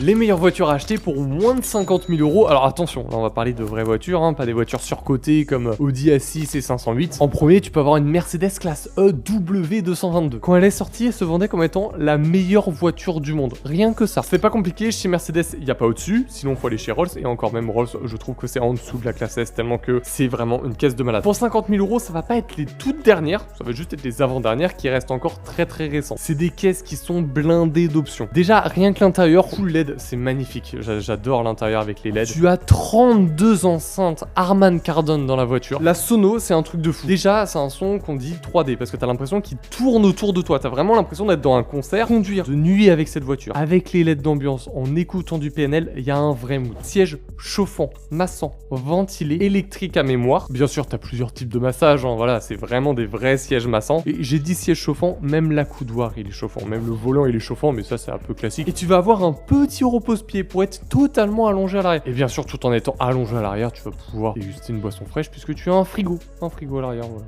Les meilleures voitures à acheter pour moins de 50 000 euros. Alors attention, là on va parler de vraies voitures, hein, pas des voitures surcotées comme Audi A6 et 508. En premier, tu peux avoir une Mercedes classe E W222. Quand elle est sortie, elle se vendait comme étant la meilleure voiture du monde. Rien que ça. C'est pas compliqué, chez Mercedes, il n'y a pas au-dessus, sinon il faut aller chez Rolls. Et encore même Rolls, je trouve que c'est en dessous de la classe S, tellement que c'est vraiment une caisse de malade. Pour 50 000 euros, ça va pas être les toutes dernières, ça va juste être les avant-dernières qui restent encore très récentes. C'est des caisses qui sont blindées d'options. Déjà, rien que l'intérieur, full LED, c'est magnifique, j'adore l'intérieur avec les LED. Tu as 32 enceintes Harman Kardon dans la voiture. La sono, c'est un truc de fou. Déjà, c'est un son qu'on dit 3D, parce que t'as l'impression qu'il tourne autour de toi. T'as vraiment l'impression d'être dans un concert. Conduire de nuit avec cette voiture, avec les LED d'ambiance, en écoutant du PNL, il y a un vrai mood. Siège chauffant, massant, ventilé, électrique à mémoire. Bien sûr, t'as plusieurs types de massages, hein, voilà, c'est vraiment des vrais sièges massants. Et j'ai dit siège chauffant, même l'accoudoir, il est chauffant, même le volant, il est chauffant, mais ça, c'est un peu classique. Et tu vas avoir un petit repose-pied pour être totalement allongé à l'arrière. Et bien sûr, tout en étant allongé à l'arrière, tu vas pouvoir déguster une boisson fraîche puisque tu as un frigo à l'arrière. Voilà.